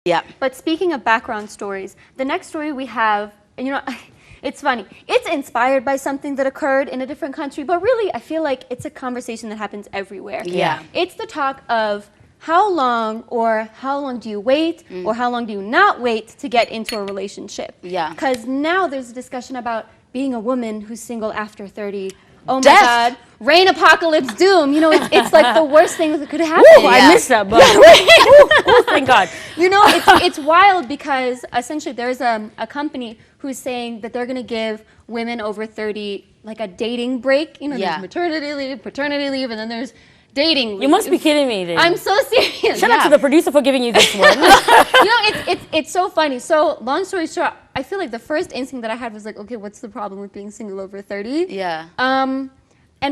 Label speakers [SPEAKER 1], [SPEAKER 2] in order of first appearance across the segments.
[SPEAKER 1] Yeah.
[SPEAKER 2] But speaking of background stories, the next story we have, you know, it's funny. It's inspired by something that occurred in a different country, but really I feel like it's a conversation that happens everywhere.
[SPEAKER 1] Yeah.
[SPEAKER 2] It's the talk of how long do you wait or how long do you not wait to get into a relationship?
[SPEAKER 1] Yeah.
[SPEAKER 2] Because now there's a discussion about being a woman who's single after 30. Oh my
[SPEAKER 1] Death.
[SPEAKER 2] God, rain, apocalypse, doom. You know, it's like the worst thing that could happen.
[SPEAKER 3] Ooh, I missed that, but oh, thank God.
[SPEAKER 2] You know, it's wild because essentially there's a company who's saying that they're going to give women over 30 like a dating break. You know, there's maternity leave, paternity leave, and then there's dating leave.
[SPEAKER 3] You must be kidding me, then.
[SPEAKER 2] I'm so serious.
[SPEAKER 3] Shout out to the producer for giving you this one.
[SPEAKER 2] You know, it's so funny. So long story short, I feel like the first instinct that I had was like, okay, what's the problem with being single over 30?
[SPEAKER 1] Yeah.
[SPEAKER 2] And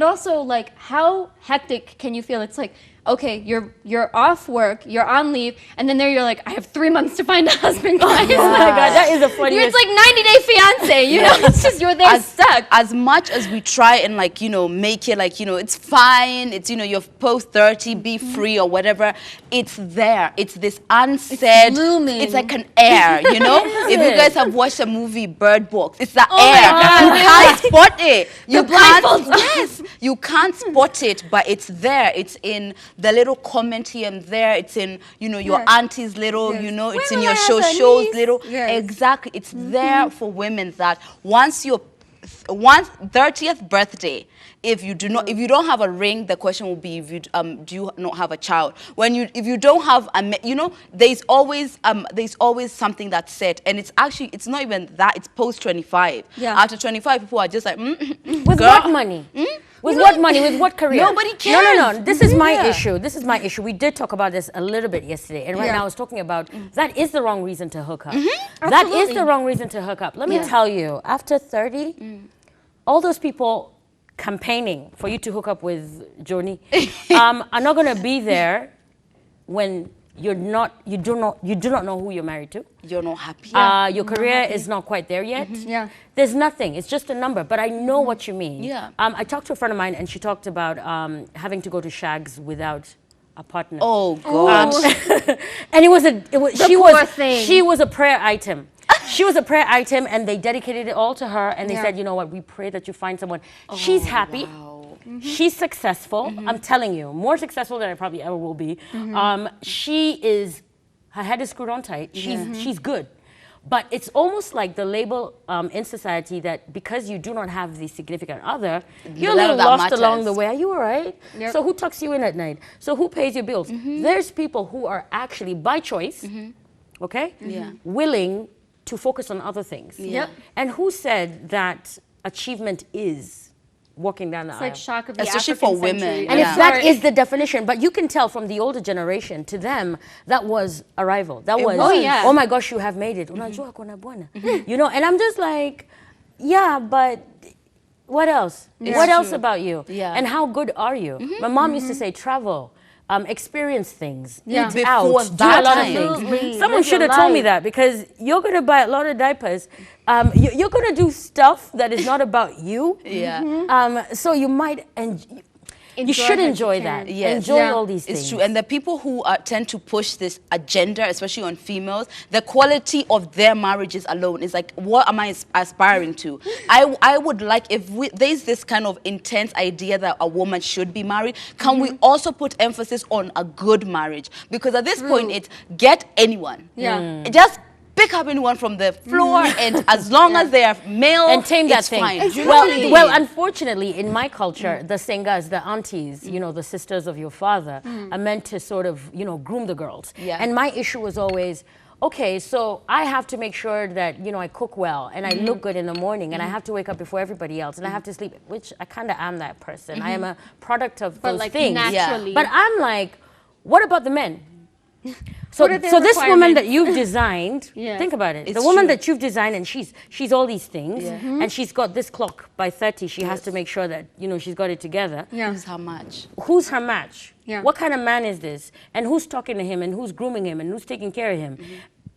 [SPEAKER 2] also, like, how hectic can you feel? It's like, okay, you're off work, you're on leave, and then there you're like, I have 3 months to find a husband. Guys.
[SPEAKER 3] Oh my God, that is a funny.
[SPEAKER 2] It's like 90-day fiance, you know? It's just you're there stuck.
[SPEAKER 1] As much as we try and like, you know, make it like, you know, it's fine, it's, you know, you're post 30, be free or whatever, it's there. It's this unsaid,
[SPEAKER 2] it's looming.
[SPEAKER 1] It's like an air, you know? If you guys have watched the movie Bird Box, it's the air.
[SPEAKER 2] God,
[SPEAKER 1] you can't spot it. You
[SPEAKER 2] blindfolds.
[SPEAKER 1] Yes, you can't spot it, but it's there. It's in the little comment here and there. It's in, you know, your auntie's little, you know, it's in your shows little. Exactly. It's there for women that once 30th birthday, if you don't have a ring, the question will be if you do you not have a child. If you don't have you know, there's always something that's set, and it's not even that, it's post 25. After 25, people are just like
[SPEAKER 3] with what money? With what money? With what career?
[SPEAKER 1] Nobody cares.
[SPEAKER 3] No. This is my issue. This is my issue. We did talk about this a little bit yesterday, and right now I was talking about that is the wrong reason to hook up. That is the wrong reason to hook up. Let me tell you, after 30, all those people campaigning for you to hook up with Joni are not going to be there when you do not know who you're married to.
[SPEAKER 1] You're not happy.
[SPEAKER 3] Your career is not quite there yet. There's nothing. It's just a number. But I know what you mean. I talked to a friend of mine, and she talked about having to go to shags without a partner.
[SPEAKER 1] Oh God!
[SPEAKER 3] And she was a prayer item.
[SPEAKER 4] She was a prayer item, and they dedicated it all to her, and they said, you know what, we pray that you find someone. She's happy.
[SPEAKER 1] Wow.
[SPEAKER 4] She's successful. I'm telling you, more successful than I probably ever will be. She is, her head is screwed on tight. She's good. But it's almost like the label in society that because you do not have the significant other, you're a little lost along the way. Are you all right? Yep. So who tucks you in at night? So who pays your bills? There's people who are actually, by choice, okay, willing to focus on other things. And who said that achievement is walking down the aisle?
[SPEAKER 2] It's like shock of the
[SPEAKER 1] Especially
[SPEAKER 2] African
[SPEAKER 1] for women.
[SPEAKER 2] century.
[SPEAKER 4] And if that is the definition, but you can tell from the older generation, to them, that was arrival. That was, oh my gosh, you have made it. Unajua kuna bwana. You know, and I'm just like, yeah, but what else? What else about you? And how good are you? My mom used to say, travel. Experience things, eat out, do a lot of things. Someone should have told me that, because you're going to buy a lot of diapers. You're going to do stuff that is not about you. So you might, you should enjoy that. Enjoy all these things.
[SPEAKER 1] It's true. And the people who tend to push this agenda, especially on females, the quality of their marriages alone is like, what am I aspiring to? I would like, if there's this kind of intense idea that a woman should be married, can we also put emphasis on a good marriage? Because at this point, it's get anyone. Just pick up anyone from the floor, and as long as they are male,
[SPEAKER 4] and tame that thing.
[SPEAKER 1] Fine.
[SPEAKER 4] Well, unfortunately, in my culture, the sengas, the aunties, you know, the sisters of your father, are meant to sort of, you know, groom the girls. And my issue was always, okay, so I have to make sure that, you know, I cook well, and I look good in the morning, and I have to wake up before everybody else, and I have to sleep, which I kind of am that person. I am a product of those things.
[SPEAKER 2] Naturally.
[SPEAKER 4] But I'm like, what about the men? So this woman that you've designed, think about it. The woman that you've designed, and she's all these things, and she's got this clock by 30. She has to make sure that, you know, she's got it together.
[SPEAKER 1] Who's her match?
[SPEAKER 4] Who's her match? What kind of man is this? And who's talking to him, and who's grooming him, and who's taking care of him?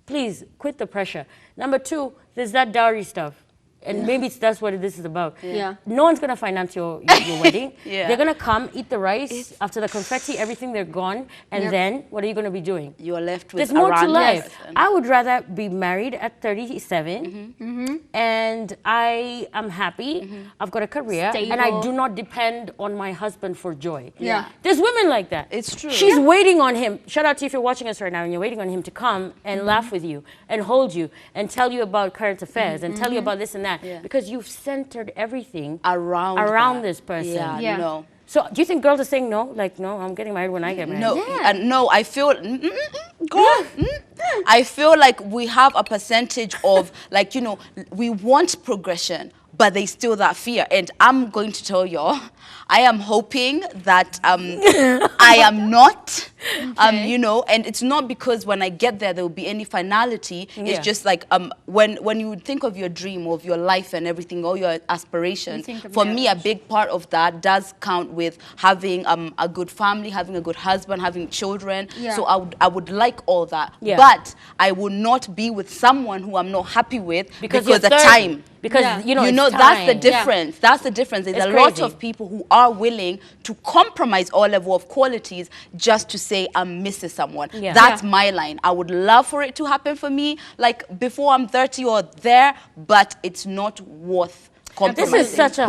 [SPEAKER 4] Please quit the pressure. Number two, there's that dowry stuff.
[SPEAKER 3] and maybe that's what this is about.
[SPEAKER 2] Yeah.
[SPEAKER 3] No one's gonna finance your wedding.
[SPEAKER 1] Yeah.
[SPEAKER 3] They're gonna come, eat the rice, after the confetti, everything, they're gone, and then what are you gonna be doing?
[SPEAKER 1] You are left with
[SPEAKER 3] There's more to life.
[SPEAKER 1] Yes.
[SPEAKER 3] I would rather be married at 37, and I am happy. I've got a career, and I do not depend on my husband for joy.
[SPEAKER 2] Yeah.
[SPEAKER 3] There's women like that.
[SPEAKER 1] It's true.
[SPEAKER 3] She's waiting on him. Shout out to you if you're watching us right now and you're waiting on him to come and laugh with you and hold you and tell you about current affairs and tell you about this and that because you've centered everything around this person.
[SPEAKER 2] Yeah.
[SPEAKER 1] No.
[SPEAKER 3] So do you think girls are saying no? Like, no, I'm getting married when I get married.
[SPEAKER 1] No, no, I feel, I feel like we have a percentage of, like, you know, we want progression, but there's still that fear. And I'm going to tell y'all, I am hoping that I am not, you know, and it's not because when I get there, there will be any finality. It's just like when you think of your dream, of your life and everything, all your aspirations, for me, a big part of that does count with having a good family, having a good husband, having children. So I would like all that. But I would not be with someone who I'm not happy with because of the time.
[SPEAKER 3] Because, you know,
[SPEAKER 1] that's the difference. That's the difference. There's a lot of people who are willing to compromise all level of qualities just to say I'm missing someone. That's my line. I would love for it to happen for me, like before I'm 30 or there, but it's not worth compromising.
[SPEAKER 3] This is such a